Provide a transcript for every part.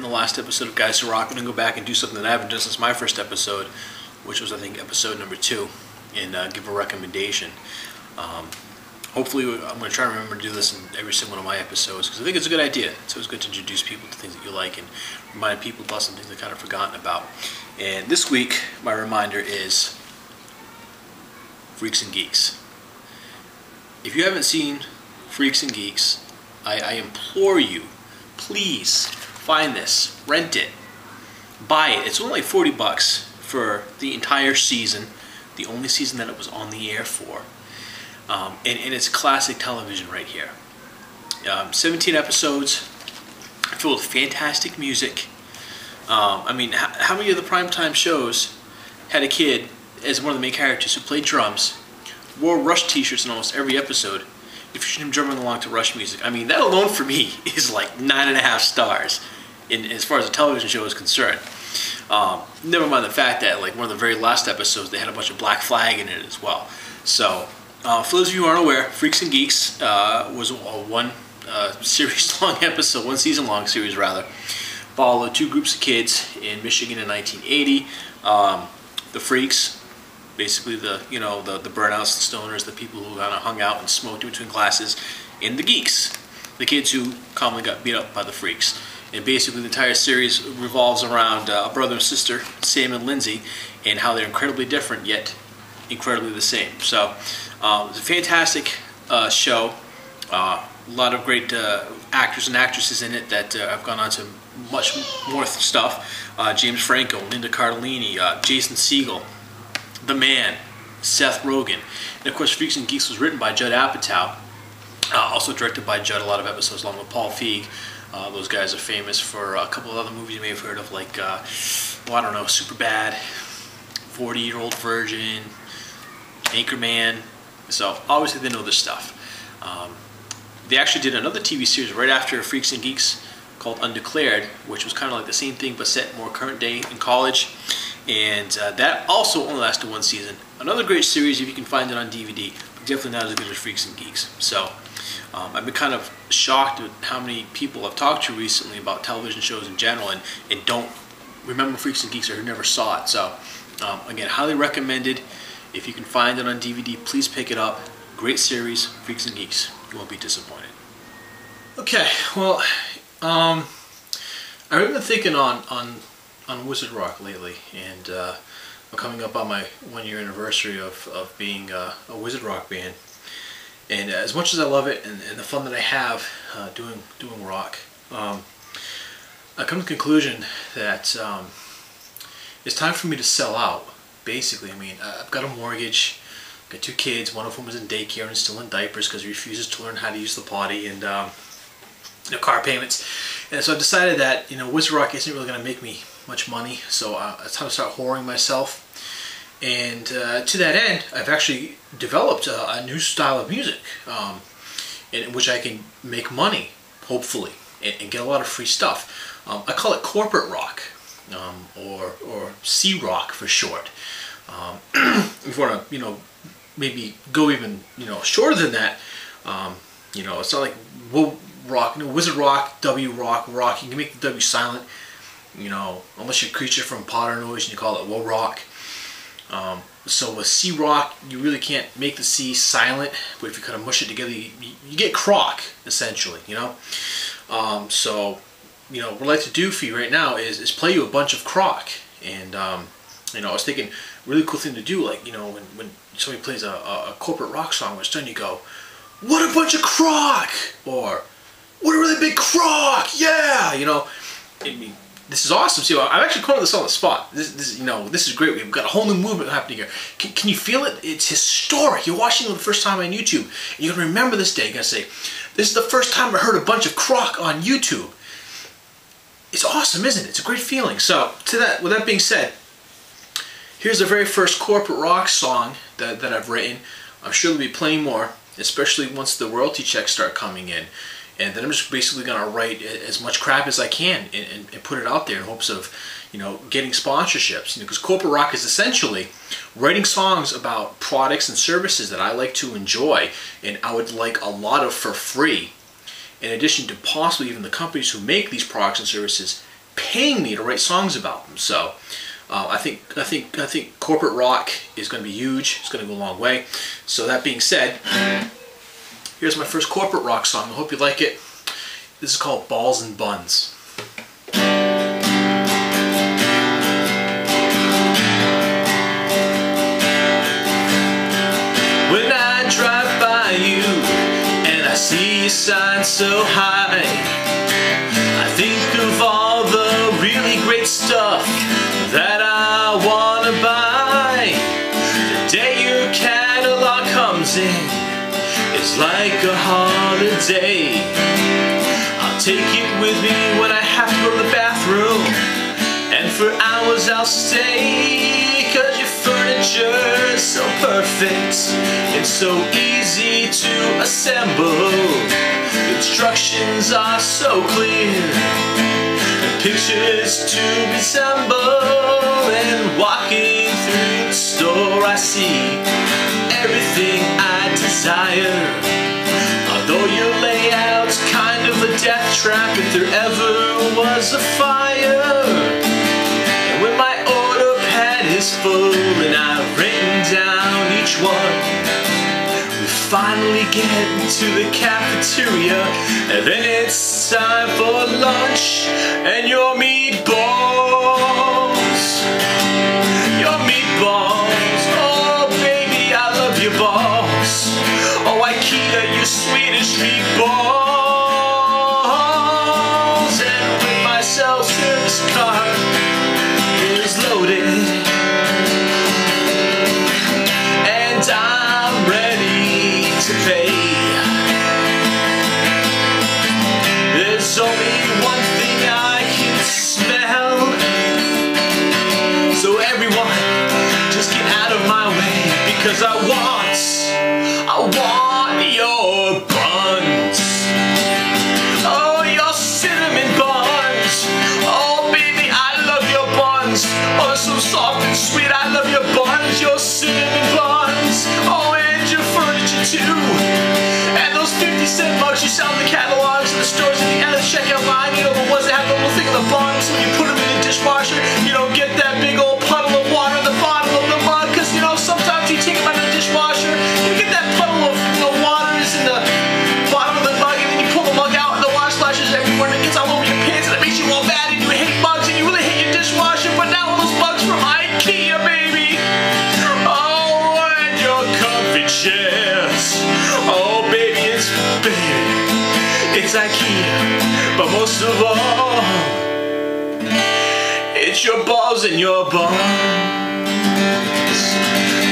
the last episode of Guys Who Rock. I'm going to go back and do something that I haven't done since my first episode, which was, I think, episode number 2, and give a recommendation. Hopefully, I'm going to try to remember to do this in every single one of my episodes, because I think it's a good idea. It's always good to introduce people to things that you like and remind people about some things they've kind of forgotten about. And this week, my reminder is Freaks and Geeks. If you haven't seen Freaks and Geeks, I implore you, please find this, rent it, buy it. It's only like $40 for the entire season, the only season that it was on the air for. And it's classic television right here. 17 episodes, filled with fantastic music. I mean, how many of the primetime shows had a kid as one of the main characters who played drums, wore Rush t-shirts in almost every episode, if you should him drumming along to Rush music? I mean, that alone for me is like 9.5 stars as far as a television show is concerned. Never mind the fact that, like, one of the very last episodes, they had a bunch of Black Flag in it as well. So, for those of you who aren't aware, Freaks and Geeks was a one series-long episode, one season-long series rather. Followed 2 groups of kids in Michigan in 1980. The Freaks, basically the burnouts, the stoners, the people who kind of hung out and smoked in between classes, and the Geeks, the kids who commonly got beat up by the Freaks. And basically the entire series revolves around a brother and sister, Sam and Lindsay, and how they're incredibly different yet incredibly the same. So it's a fantastic show. A lot of great actors and actresses in it that have gone on to much more stuff. James Franco, Linda Cardellini, Jason Segel, The Man, Seth Rogen. And of course, Freaks and Geeks was written by Judd Apatow, also directed by Judd, a lot of episodes along with Paul Feig. Those guys are famous for a couple of other movies you may have heard of, like, well, I don't know, Superbad, 40-Year-Old Virgin, Anchorman. So obviously they know this stuff. They actually did another TV series right after Freaks and Geeks called Undeclared, which was kind of like the same thing but set more current day in college. And that also only lasted 1 season. Another great series if you can find it on DVD, but definitely not as good as Freaks and Geeks. So I've been kind of shocked at how many people I've talked to recently about television shows in general and don't remember Freaks and Geeks or who never saw it. So again, highly recommended. If you can find it on DVD, please pick it up. Great series, Freaks and Geeks. You won't be disappointed. Okay, well, I've been thinking on Wizard Rock lately, and I'm coming up on my 1-year anniversary of being a Wizard Rock band. And as much as I love it and the fun that I have doing rock, I come to the conclusion that it's time for me to sell out. Basically, I mean, I've got a mortgage, got 2 kids, one of whom is in daycare and still in diapers because he refuses to learn how to use the potty, and car payments. And so I decided that, Wizard Rock isn't really going to make me much money, so it's time to start whoring myself. And to that end, I've actually developed a new style of music in which I can make money, hopefully, and get a lot of free stuff. I call it corporate rock, or C-rock for short. If you want to, maybe go even, shorter than that, it's not like rock, Wizard Rock, W rock, rock. You can make the W silent, unless you're a creature from Potter Noise and you call it Wo rock. So with C rock, you really can't make the C silent, but if you kind of mush it together, you get croc, essentially, So, what I'd like to do for you right now is play you a bunch of croc. And, I was thinking, really cool thing to do, like, when somebody plays a corporate rock song, where it's done, you go, "What a bunch of croc!" Or, "What a really big croc! Yeah!" I mean, this is awesome. See, I'm actually calling this on the spot. This is great. We've got a whole new movement happening here. Can you feel it? It's historic. You're watching it for the first time on YouTube, and you're gonna remember this day. You're gonna say, "This is the first time I heard a bunch of croc on YouTube." It's awesome, isn't it? It's a great feeling. So, with that being said, here's the very first corporate rock song that I've written. I'm sure there'll be plenty more, especially once the royalty checks start coming in. And then I'm just basically going to write as much crap as I can and put it out there in hopes of, getting sponsorships. Because corporate rock is essentially writing songs about products and services that I like to enjoy and I would like a lot of for free, in addition to possibly even the companies who make these products and services paying me to write songs about them. So I think corporate rock is going to be huge. It's going to go a long way. So that being said, here's my first corporate rock song. I hope you like it. This is called Balls and Buns. When I drive by you and I see your sign so high, I think of all the really great stuff that I wanna buy. The day your catalog comes in, it's like a holiday. I'll take it with me when I have to go to the bathroom, and for hours I'll stay, 'cause your furniture is so perfect and so easy to assemble. The instructions are so clear, the pictures to resemble, and walking through the store I see everything I desire. Although your layout's kind of a death trap if there ever was a fire. And when my order pad is full and I've written down each one, we finally get to the cafeteria, and then it's time for lunch. And your meatballs, oh baby, I love your balls. Oh IKEA, your Swedish meatballs. And when my self-service cart is loaded and I'm ready to pay, there's only one thing I can smell. So everyone, just get out of my way, because I want your buns. Oh, your cinnamon buns. Oh, baby, I love your buns. Oh, so soft and sweet, I love your buns. Your cinnamon buns. Oh, and your furniture too. And those 50-cent mugs you sell in the catalogs in the stores at the end of the checkout line. You know, the ones that have the little thing in the buns. When you put them in the dishwasher, you don't get that big old puddle of water in the bottom of the mug. Because, you know, sometimes you take them out of the dishwasher, you get that puddle of water is in the bottom of the mug, and then you pull the mug out and the water splashes everywhere and it gets all over your pants, and it makes you all mad and you hate mugs and you really hate your dishwasher. But now all those mugs from IKEA, baby. Oh, and your comfy chairs. Oh, baby, it's big. It's IKEA. But most of all, it's your balls and your buns.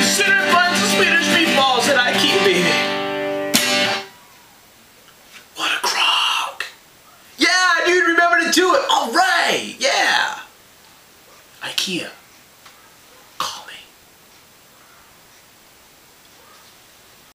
Cinnamon buns and Swedish meatballs at IKEA, baby. What a crock. Yeah, dude, remember to do it. All right, yeah. IKEA.